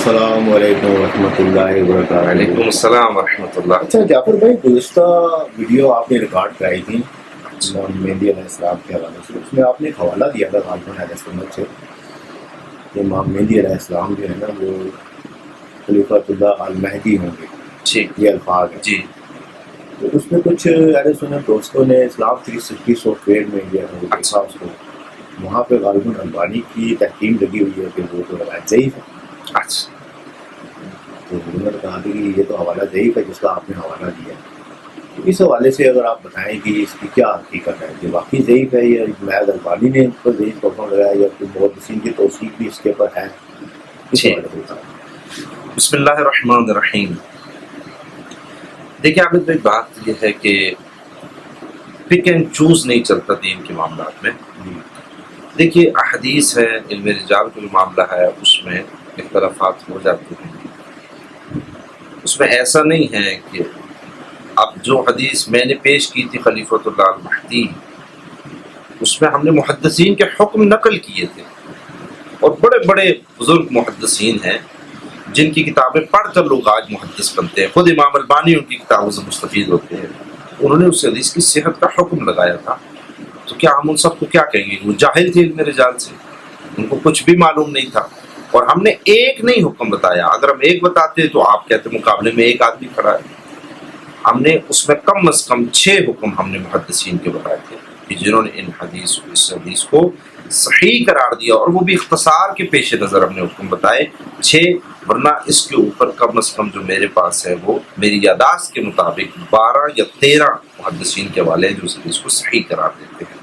السلام علیکم ورحمۃ اللہ وبرکاتہ۔ وعلیکم السلام ورحمۃ اللہ۔ اچھا جعفر بھائی، گزشتہ ویڈیو آپ نے ریکارڈ کرائی تھی امام مہدی علیہ السلام کے حوالے سے، اس میں آپ نے ایک حوالہ دیا تھا غالباً اہل سنت سے کہ امام مہدی علیہ السلام جو ہے نا وہ خلیفۃ اللہ المہدی ہوں گے، جی یہ الفاظ ہیں۔ جی تو اس میں کچھ اہل سنت دوستوں نے اسلام 360 سافٹ ویئر میں جو ہے وہ دیکھا اس کو، وہاں پہ غالباً البانی کی تحکیم لگی ہوئی ہے کہ وہ تو روایت ضعیف ہے۔ اچھا، تو انہوں نے کہا کہ یہ تو حوالہ ضعیف ہے جس کا آپ نے حوالہ دیا ہے، تو اس حوالے سے اگر آپ بتائیں کہ اس کی کیا حقیقت ہے، کہ واقعی ضعیف ہے یا محض البانی نے اس پر ضعیف حکم لگایا یا کوئی محدثین کی توثیق بھی اس کے اوپر ہے، اس جی۔ حوالے سے بتائیں۔ بسم اللہ الرحمن الرحیم۔ دیکھیے عابد بھائی، بات یہ ہے کہ پک اینڈ چوز نہیں چلتا دین کے معاملات میں۔ جی دیکھیے احادیث ہے، علم رجال کا جو معاملہ ہے اس میں اختلافات ہو جاتے ہیں۔ اس میں ایسا نہیں ہے کہ اب جو حدیث میں نے پیش کی تھی خلیفۃ اللہ المہدی، اس میں ہم نے محدثین کے حکم نقل کیے تھے، اور بڑے بڑے بزرگ محدثین ہیں جن کی کتابیں پڑھ کر لوگ آج محدث بنتے ہیں۔ خود امام البانی ان کی کتابوں سے مستفید ہوتے ہیں۔ انہوں نے اس حدیث کی صحت کا حکم لگایا تھا، تو کیا ہم ان سب کو کیا کہیں گے؟ وہ جاہل تھے علم رجال سے، ان کو کچھ بھی معلوم نہیں تھا، اور ہم نے ایک نہیں حکم بتایا۔ اگر ہم ایک بتاتے تو آپ کہتے مقابلے میں ایک آدمی کھڑا ہے۔ ہم نے اس میں کم از کم 6 حکم ہم نے محدثین کے بتائے تھے کہ جنہوں نے اس حدیث کو صحیح قرار دیا، اور وہ بھی اختصار کے پیش نظر ہم نے حکم بتائے 6، ورنہ اس کے اوپر کم از کم جو میرے پاس ہے وہ میری یادداشت کے مطابق 12 یا 13 محدثین کے حوالے ہیں جو اس حدیث کو صحیح قرار دیتے ہیں۔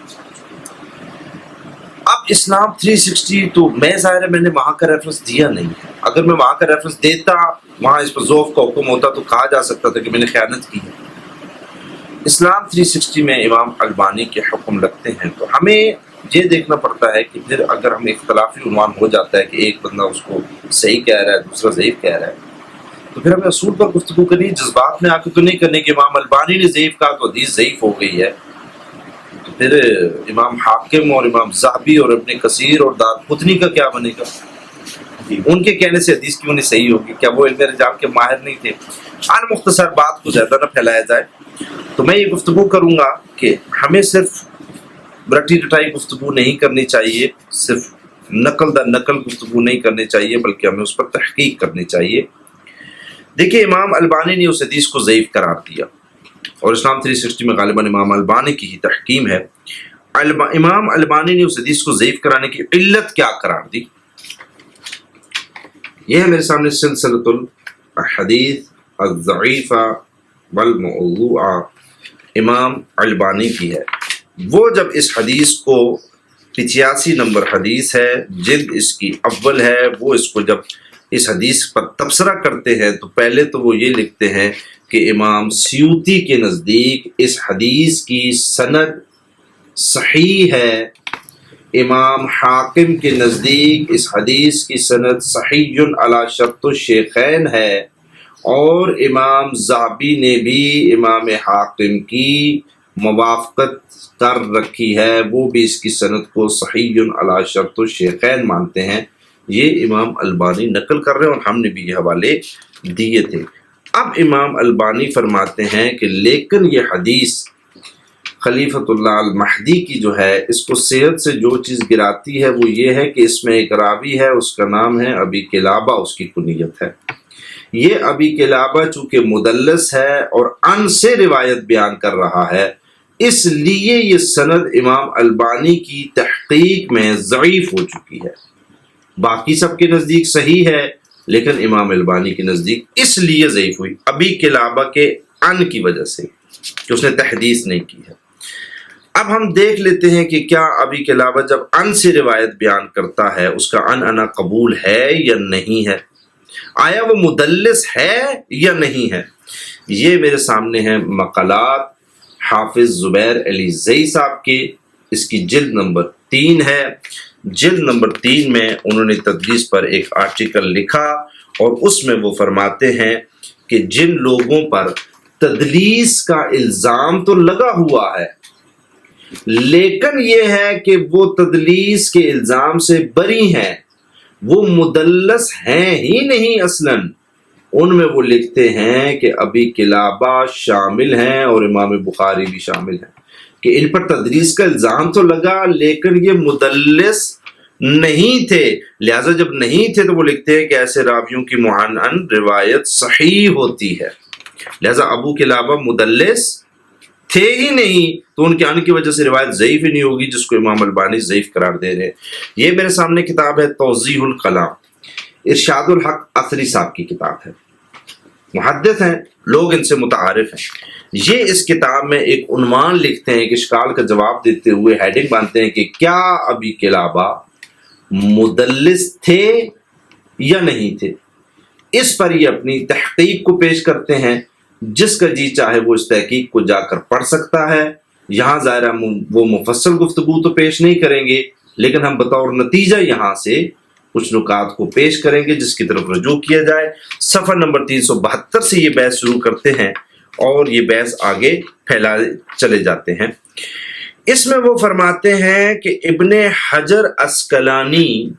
اب اسلام 360 تو ظاہر ہے میں نے وہاں کا ریفرنس دیا نہیں ہے۔ اگر میں وہاں کا ریفرنس دیتا، وہاں اس پر ذوف کا حکم ہوتا تو کہا جا سکتا تھا کہ میں نے خیانت کی ہے۔ اسلام 360 میں امام البانی کے حکم لگتے ہیں، تو ہمیں یہ دیکھنا پڑتا ہے کہ پھر اگر ہم اختلافی عنوان ہو جاتا ہے کہ ایک بندہ اس کو صحیح کہہ رہا ہے، دوسرا ضعیف کہہ رہا ہے، تو پھر ہمیں اصول پر گفتگو کرنی، جذبات میں آ کے تو نہیں کرنے کہ امام البانی نے ضعیف کہا تو حدیث ضعیف ہو گئی ہے۔ تو پھر امام حاکم اور امام ذہبی اور ابن کثیر اور دارقطنی کا کیا بنے گا؟ ان کے کہنے سے حدیث کیوں نہیں صحیح ہوگی؟ کیا وہ علم رجال کے ماہر نہیں تھے؟ مختصر بات کو زیادہ نہ پھیلایا جائے، تو میں یہ گفتگو کروں گا کہ ہمیں صرف رٹی رٹائی گفتگو نہیں کرنی چاہیے، صرف نقل در نقل گفتگو نہیں کرنی چاہیے، بلکہ ہمیں اس پر تحقیق کرنی چاہیے۔ دیکھیے امام البانی نے اس حدیث کو ضعیف قرار دیا، اور اسلام 360 میں غالباً امام البانی کی ہی تحکیم ہے۔ امام البانی نے اس حدیث کو ضعیف کرانے کی علت کیا قرار دی؟ یہ ہے میرے سامنے سلسلۃ الحدیث الضعیفہ والموضوعہ، امام البانی کی ہے۔ وہ جب اس حدیث کو 85 نمبر حدیث ہے، جلد اس کی اول ہے، وہ اس کو جب اس حدیث پر تبصرہ کرتے ہیں تو پہلے تو وہ یہ لکھتے ہیں کہ امام سیوطی کے نزدیک اس حدیث کی سند صحیح ہے، امام حاکم کے نزدیک اس حدیث کی سند صحیح علی شرط الشیخین ہے، اور امام ذہبی نے بھی امام حاکم کی موافقت کر رکھی ہے، وہ بھی اس کی سند کو صحیح علی شرط الشیخین مانتے ہیں۔ یہ امام البانی نقل کر رہے ہیں، اور ہم نے بھی یہ حوالے دیے تھے۔ اب امام البانی فرماتے ہیں کہ لیکن یہ حدیث خلیفۃ اللہ المہدی کی جو ہے، اس کو صحت سے جو چیز گراتی ہے وہ یہ ہے کہ اس میں ایک راوی ہے، اس کا نام ہے ابی قلابہ، اس کی کنیت ہے۔ یہ ابی قلابہ چونکہ مدلس ہے اور ان سے روایت بیان کر رہا ہے، اس لیے یہ سند امام البانی کی تحقیق میں ضعیف ہو چکی ہے۔ باقی سب کے نزدیک صحیح ہے، لیکن امام البانی کے نزدیک اس لیے ضعیف ہوئی ابی قلابہ کے ان کی وجہ سے کہ اس نے تحدیث نہیں کی ہے۔ اب ہم دیکھ لیتے ہیں کہ کیا ابی قلابہ جب ان سے روایت بیان کرتا ہے اس کا انا قبول ہے یا نہیں ہے، آیا وہ مدلس ہے یا نہیں ہے؟ یہ میرے سامنے ہیں مقالات حافظ زبیر علی زئی صاحب کے، اس کی جلد نمبر 3 ہے۔ جلد نمبر 3 میں انہوں نے تدلیس پر ایک آرٹیکل لکھا، اور اس میں وہ فرماتے ہیں کہ جن لوگوں پر تدلیس کا الزام تو لگا ہوا ہے، لیکن یہ ہے کہ وہ تدلیس کے الزام سے بری ہیں، وہ مدلس ہیں ہی نہیں اصلاً، ان میں وہ لکھتے ہیں کہ ابی قلابہ شامل ہیں اور امام بخاری بھی شامل ہیں، کہ ان پر تدریس کا الزام تو لگا لیکن یہ مدلس نہیں تھے، لہذا جب نہیں تھے تو وہ لکھتے ہیں کہ ایسے راویوں کی معنعن روایت صحیح ہوتی ہے، لہذا ابو قلابہ مدلس تھے ہی نہیں تو ان کے آنے کی وجہ سے روایت ضعیف ہی نہیں ہوگی، جس کو امام البانی ضعیف قرار دے رہے ہیں۔ یہ میرے سامنے کتاب ہے توضیح الکلام، ارشاد الحق اثری صاحب کی کتاب ہے، محدث ہیں لوگ، ان سے متعارف ہیں۔ یہ اس کتاب میں ایک عنوان لکھتے ہیں، ایک اشکال کا جواب دیتے ہوئے ہیڈنگ باندھتے ہیں کہ کیا ابی قلابہ مدلس تھے یا نہیں تھے۔ اس پر یہ اپنی تحقیق کو پیش کرتے ہیں، جس کا جی چاہے وہ اس تحقیق کو جا کر پڑھ سکتا ہے۔ یہاں ظاہرہ وہ مفصل گفتگو تو پیش نہیں کریں گے، لیکن ہم بطور نتیجہ یہاں سے کچھ نکات کو پیش کریں گے جس کی طرف رجوع کیا جائے۔ صفحہ نمبر 372 سے یہ بحث شروع کرتے ہیں اور یہ بحث آگے پھیلائے چلے جاتے ہیں۔ اس میں وہ فرماتے ہیں کہ ابن حجر عسقلانی،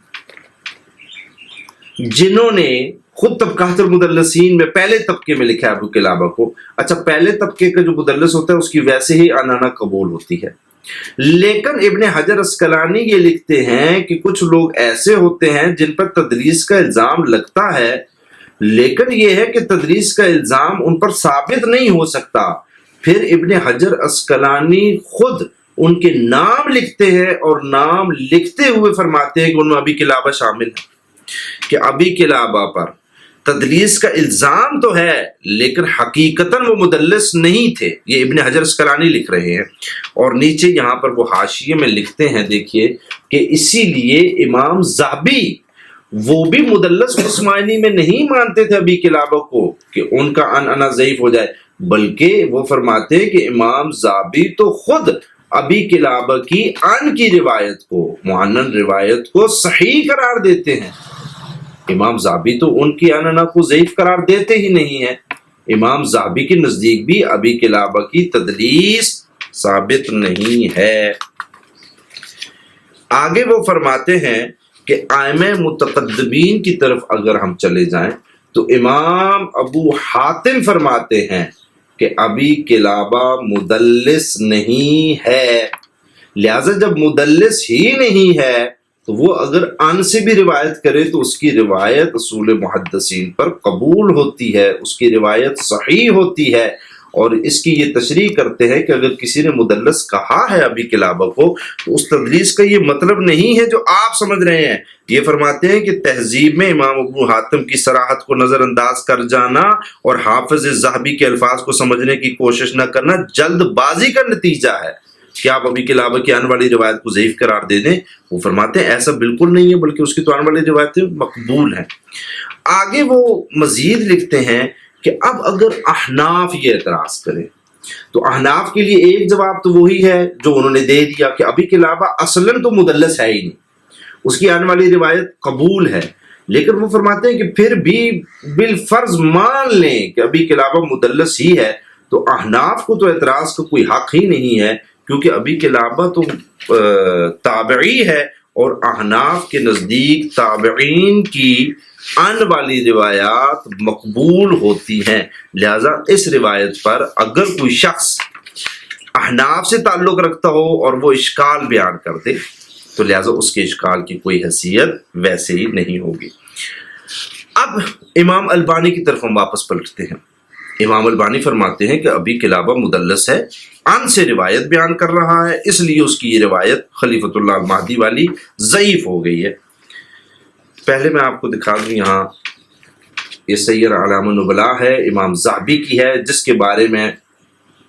جنہوں نے خود طبقات المدلسین میں پہلے طبقے میں لکھا ہے ابو قلابہ کو، اچھا پہلے طبقے کا جو مدلس ہوتا ہے اس کی ویسے ہی عنعنہ قبول ہوتی ہے، لیکن ابن حجر عسقلانی یہ لکھتے ہیں کہ کچھ لوگ ایسے ہوتے ہیں جن پر تدریس کا الزام لگتا ہے، لیکن یہ ہے کہ تدریس کا الزام ان پر ثابت نہیں ہو سکتا۔ پھر ابن حجر عسقلانی خود ان کے نام لکھتے ہیں اور نام لکھتے ہوئے فرماتے ہیں کہ ان میں ابی قلابہ شامل ہے، کہ ابی قلابہ پر تدلیس کا الزام تو ہے لیکن حقیقتاً وہ مدلس نہیں تھے، یہ ابن حجر عسقلانی لکھ رہے ہیں۔ اور نیچے یہاں پر وہ حاشیے میں لکھتے ہیں، دیکھیے کہ اسی لیے امام ذہبی وہ بھی مدلس اس معنی میں نہیں مانتے تھے ابی قلابہ کو کہ ان کا عنعنہ ضعیف ہو جائے، بلکہ وہ فرماتے ہیں کہ امام ذہبی تو خود ابی قلابہ کی عن کی روایت کو، معنن روایت کو صحیح قرار دیتے ہیں۔ امام ذہبی تو ان کی عنعنہ کو ضعیف قرار دیتے ہی نہیں ہیں، امام ذہبی کے نزدیک بھی ابی قلابہ کی تدلیس ثابت نہیں ہے۔ آگے وہ فرماتے ہیں کہ ائمہ متقدمین کی طرف اگر ہم چلے جائیں تو امام ابو حاتم فرماتے ہیں کہ ابی قلابہ مدلس نہیں ہے، لہذا جب مدلس ہی نہیں ہے تو وہ اگر ان سے بھی روایت کرے تو اس کی روایت اصول محدثین پر قبول ہوتی ہے، اس کی روایت صحیح ہوتی ہے۔ اور اس کی یہ تشریح کرتے ہیں کہ اگر کسی نے مدلس کہا ہے ابی قلابہ کو تو اس تدلیس کا یہ مطلب نہیں ہے جو آپ سمجھ رہے ہیں۔ یہ فرماتے ہیں کہ تہذیب میں امام ابو حاتم کی صراحت کو نظر انداز کر جانا اور حافظ ذہبی کے الفاظ کو سمجھنے کی کوشش نہ کرنا جلد بازی کا نتیجہ ہے کہ آپ ابی قلابہ کی آنے والی روایت کو ضعیف قرار دے دیں۔ وہ فرماتے ہیں ایسا بالکل نہیں ہے، بلکہ اس کی تو آنے والی روایتیں مقبول ہیں۔ آگے وہ مزید لکھتے ہیں کہ اب اگر احناف یہ اعتراض کرے تو احناف کے لیے ایک جواب تو وہی ہے جو انہوں نے دے دیا کہ ابی قلابہ اصلاً تو مدلس ہے ہی نہیں، اس کی آنے والی روایت قبول ہے، لیکن وہ فرماتے ہیں کہ پھر بھی بالفرض مان لیں کہ ابی قلابہ مدلس ہی ہے تو احناف کو تو اعتراض کا کوئی حق ہی نہیں ہے، کیونکہ ابی قلابہ تو تابعی ہے اور احناف کے نزدیک تابعین کی آنے والی روایات مقبول ہوتی ہیں، لہذا اس روایت پر اگر کوئی شخص احناف سے تعلق رکھتا ہو اور وہ اشکال بیان کر دے تو لہذا اس کے اشکال کی کوئی حیثیت ویسے ہی نہیں ہوگی۔ اب امام البانی کی طرف ہم واپس پلٹتے ہیں۔ امام البانی فرماتے ہیں کہ ابی قلابہ مدلس ہے، ان سے روایت بیان کر رہا ہے، اس لیے اس کی یہ روایت خلیفۃ اللہ المہدی والی ضعیف ہو گئی ہے۔ پہلے میں آپ کو دکھا دوں، یہاں یہ سیر اعلام النبلاء ہے، امام ذہبی کی ہے، جس کے بارے میں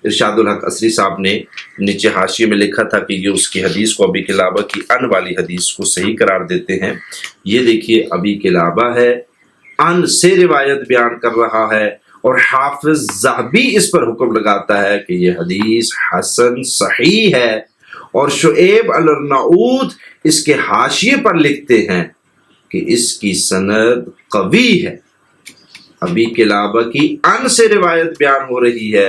ارشاد الحق اثری صاحب نے نیچے حاشیے میں لکھا تھا کہ یہ اس کی حدیث کو ابی قلابہ کی ان والی حدیث کو صحیح قرار دیتے ہیں۔ یہ دیکھیے ابی قلابہ ہے، ان سے روایت بیان کر رہا ہے اور حافظ ذہبی اس پر حکم لگاتا ہے کہ یہ حدیث حسن صحیح ہے، اور شعیب الارناؤوط اس کے حاشیے پر لکھتے ہیں کہ اس کی سند قوی ہے، ابی قلابہ کی ان سے روایت بیان ہو رہی ہے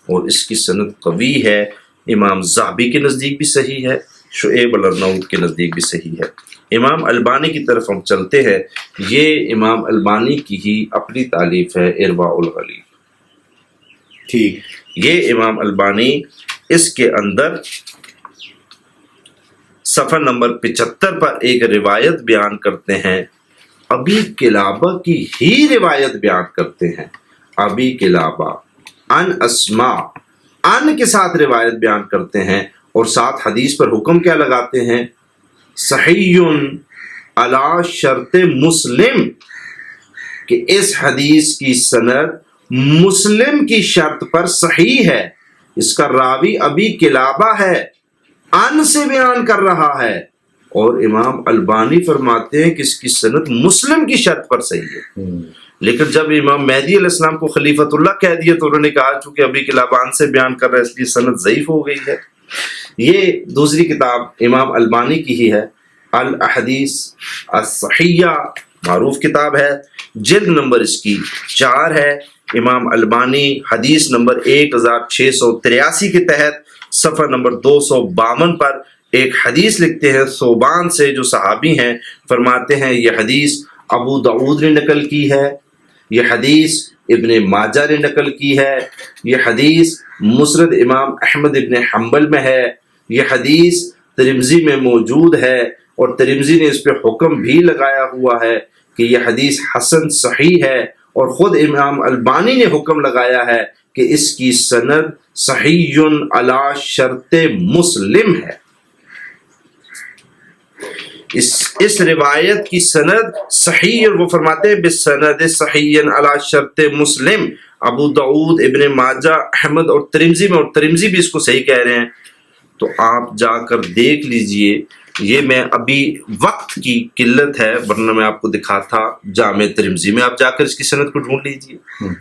اور اس کی سند قوی ہے، امام ذہبی کے نزدیک بھی صحیح ہے، شعیب الارناؤط کے نزدیک بھی صحیح ہے۔ امام البانی کی طرف ہم چلتے ہیں، یہ امام البانی کی ہی اپنی تالیف ہے ارواء الغلیل۔ ٹھیک، یہ امام البانی اس کے اندر صفحہ نمبر 75 پر ایک روایت بیان کرتے ہیں، ابی قلابہ کی ہی روایت بیان کرتے ہیں، ابی قلابہ ان اسماء، ان کے ساتھ روایت بیان کرتے ہیں، اور ساتھ حدیث پر حکم کیا لگاتے ہیں؟ صحیح علی شرط مسلم، کہ اس حدیث کی سند مسلم کی شرط پر صحیح ہے، اس کا راوی ابی قلابہ ہے، ان سے بیان کر رہا ہے، اور امام البانی فرماتے ہیں کہ اس کی سند مسلم کی شرط پر صحیح ہے۔ لیکن جب امام مہدی علیہ السلام کو خلیفۃ اللہ کہہ دیا تو انہوں نے کہا چونکہ ابی قلابہ ان سے بیان کر رہا ہے اس لیے سند ضعیف ہو گئی ہے۔ یہ دوسری کتاب امام البانی کی ہی ہے، الاحادیث الصحیحہ، معروف کتاب ہے، جلد نمبر اس کی 4 ہے۔ امام البانی حدیث نمبر 1683 کے تحت صفحہ نمبر 252 پر ایک حدیث لکھتے ہیں، ثوبان سے جو صحابی ہیں، فرماتے ہیں یہ حدیث ابو داؤد نے نقل کی ہے، یہ حدیث ابن ماجہ نے نقل کی ہے، یہ حدیث مسند امام احمد ابن حنبل میں ہے، یہ حدیث ترمذی میں موجود ہے، اور ترمذی نے اس پہ حکم بھی لگایا ہوا ہے کہ یہ حدیث حسن صحیح ہے، اور خود امام البانی نے حکم لگایا ہے کہ اس کی سند صحیح علی شرط مسلم ہے۔ اس روایت کی سند صحیح، اور وہ فرماتے ہیں بسند صحیح علی شرط مسلم، ابو داؤد، ابن ماجہ، احمد اور ترمذی میں، اور ترمذی بھی اس کو صحیح کہہ رہے ہیں۔ تو آپ جا کر دیکھ لیجئے، یہ میں ابھی وقت کی قلت ہے ورنہ میں آپ کو دکھاتا جامع ترمذی میں، آپ جا کر اس کی سند کو ڈھونڈ لیجئے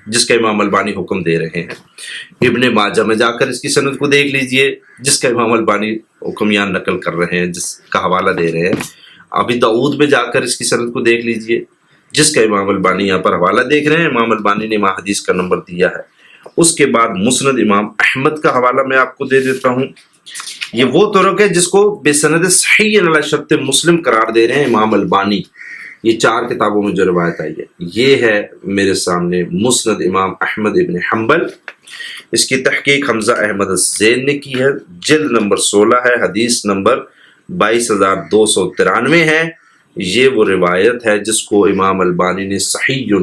جس کا امام البانی حکم دے رہے ہیں۔ ابن ماجہ میں جا کر اس کی سند کو دیکھ لیجئے جس کا امام البانی حکم یہاں نقل کر رہے ہیں، جس کا حوالہ دے رہے ہیں۔ ابی داؤد میں جا کر اس کی سند کو دیکھ لیجئے جس کا امام البانی یہاں پر حوالہ دیکھ رہے ہیں، امام البانی نے وہاں حدیث کا نمبر دیا ہے۔ اس کے بعد مسند امام احمد کا حوالہ میں آپ کو دے دیتا ہوں، یہ وہ طرق ہے جس کو بسند صحیح علی شرط مسلم قرار دے رہے ہیں امام البانی۔ یہ 4 کتابوں میں جو روایت آئی ہے، یہ ہے میرے سامنے مسند امام احمد ابن حنبل، اس کی تحقیق حمزہ احمد الزین نے کی ہے، جلد نمبر 16 ہے، حدیث نمبر 22293 ہے۔ یہ وہ روایت ہے جس کو امام البانی نے صحیح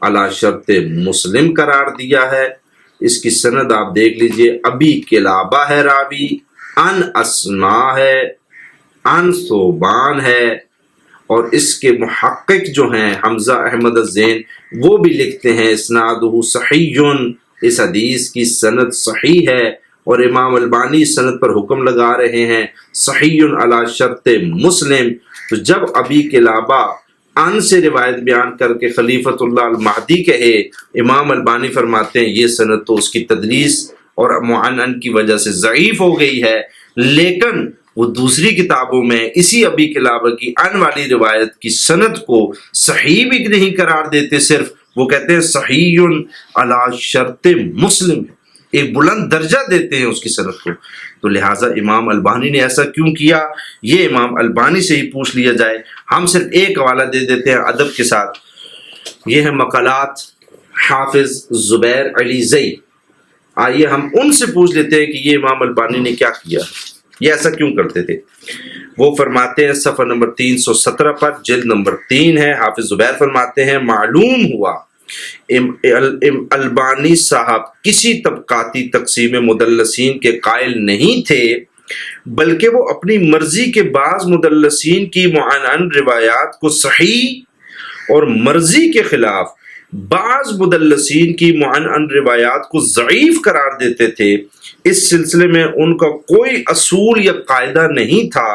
علی شرط مسلم قرار دیا ہے۔ اس کی سند آپ دیکھ لیجئے، ابی قلابہ ہے راوی، ان اسماء ہے، ان ثوبان ہے، اور اس کے محقق جو ہیں حمزہ احمد الزین وہ بھی لکھتے ہیں اسنادہ صحیح، اس حدیث کی سند صحیح ہے، اور امام البانی سند پر حکم لگا رہے ہیں صحیح علی شرط مسلم۔ تو جب ابی قلابہ ان سے روایت بیان کر کے خلیفۃ اللہ المہدی کہے، امام البانی فرماتے ہیں یہ سند تو اس کی تدلیس اور معنن کی وجہ سے ضعیف ہو گئی ہے، لیکن وہ دوسری کتابوں میں اسی ابی قلابہ کی ان والی روایت کی سند کو صحیح بھی نہیں قرار دیتے، صرف وہ کہتے ہیں صحیح علی شرط مسلم، ایک بلند درجہ دیتے ہیں اس کی سند کو۔ تو لہٰذا امام البانی نے ایسا کیوں کیا، یہ امام البانی سے ہی پوچھ لیا جائے۔ ہم صرف ایک حوالہ دے دیتے ہیں ادب کے ساتھ، یہ ہے مقالات حافظ زبیر علی زئی۔ آئیے ہم ان سے پوچھ لیتے ہیں کہ یہ امام البانی نے کیا کیا، یہ ایسا کیوں کرتے تھے۔ وہ فرماتے ہیں صفحہ نمبر 317 پر، جلد نمبر 3 ہے، حافظ زبیر فرماتے ہیں معلوم ہوا البانی صاحب کسی طبقاتی تقسیم مدلسین کے قائل نہیں تھے، بلکہ وہ اپنی مرضی کے بعض مدلسین کی معنن روایات کو صحیح اور مرضی کے خلاف بعض مدلسین کی معنن روایات کو ضعیف قرار دیتے تھے۔ اس سلسلے میں ان کا کوئی اصول یا قاعدہ نہیں تھا،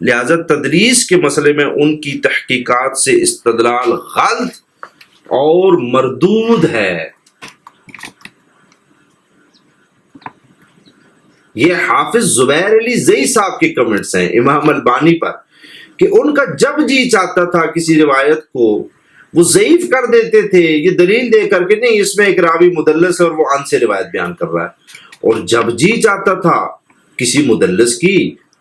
لہذا تدریس کے مسئلے میں ان کی تحقیقات سے استدلال غلط اور مردود ہے۔ یہ حافظ زبیر علی زئی صاحب کے کمنٹس ہیں امام البانی پر، کہ ان کا جب جی چاہتا تھا کسی روایت کو وہ ضعیف کر دیتے تھے، یہ دلیل دے کر کے نہیں اس میں ایک راوی مدلس ہے اور وہ ان سے روایت بیان کر رہا ہے، اور جب جی چاہتا تھا کسی مدلس کی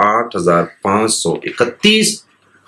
8531,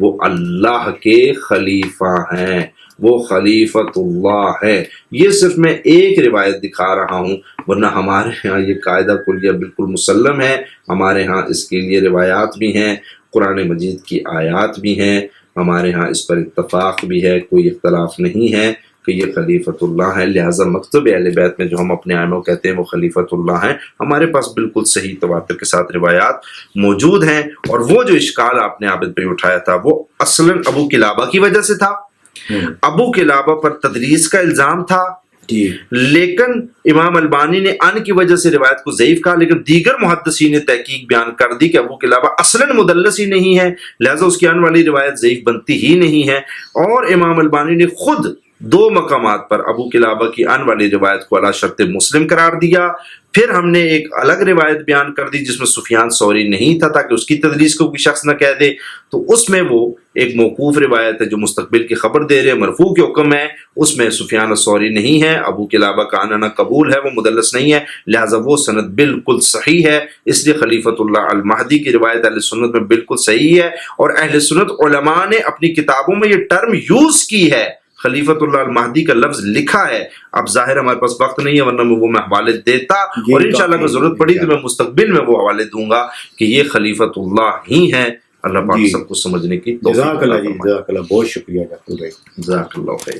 وہ اللہ کے خلیفہ ہیں، وہ خلیفۃ اللہ ہے۔ یہ صرف میں ایک روایت دکھا رہا ہوں، ورنہ ہمارے ہاں یہ قاعدہ کلیہ بالکل مسلم ہے، ہمارے ہاں اس کے لیے روایات بھی ہیں، قرآن مجید کی آیات بھی ہیں، ہمارے ہاں اس پر اتفاق بھی ہے، کوئی اختلاف نہیں ہے کہ یہ خلیفۃ اللہ ہے۔ لہٰذا مکتب اہل بیت میں جو ہم اپنے ائمہ کو کہتے ہیں وہ خلیفۃ اللہ ہیں، ہمارے پاس بالکل صحیح تواتر کے ساتھ روایات موجود ہیں۔ اور وہ جو اشکال آپ نے عابد بھائی اٹھایا تھا وہ اصلاً ابو قلابہ کی وجہ سے تھا۔ ابو قلابہ پر تدریس کا الزام تھا، لیکن امام البانی نے ان کی وجہ سے روایت کو ضعیف کہا، لیکن دیگر محدثین نے تحقیق بیان کر دی کہ ابو قلابہ اصلاً مدلس ہی نہیں ہے، لہذا اس کی ان والی روایت ضعیف بنتی ہی نہیں ہے۔ اور امام البانی نے خود 2 مقامات پر ابو قلابہ کی ان والی روایت کو علی شرط مسلم قرار دیا۔ پھر ہم نے ایک الگ روایت بیان کر دی جس میں سفیان ثوری نہیں تھا تاکہ اس کی تدریس کو کوئی شخص نہ کہہ دے، تو اس میں وہ ایک موقوف روایت ہے جو مستقبل کی خبر دے رہے، مرفوع کے حکم ہے، اس میں سفیان ثوری نہیں ہے، ابو قلابہ کا آنا قبول ہے، وہ مدلس نہیں ہے، لہٰذا وہ سند بالکل صحیح ہے۔ اس لیے خلیفۃ اللہ المہدی کی روایت اہل سنت میں بالکل صحیح ہے، اور اہل سنت علماء نے اپنی کتابوں میں یہ ٹرم یوز کی ہے، خلیفۃ اللہ المہدی کا لفظ لکھا ہے۔ اب ظاہر ہمارے پاس وقت نہیں ہے، ورنہ میں حوالے دیتا، اور انشاءاللہ اگر ضرورت پڑی تو میں مستقبل میں وہ حوالے دوں گا کہ یہ خلیفۃ اللہ ہی ہیں۔ اللہ پاک سب کو سمجھنے کی توفیق عطا فرمائے۔ جزاک اللہ، بہت شکریہ ڈاکٹر بھائی، جزاک اللہ خیر۔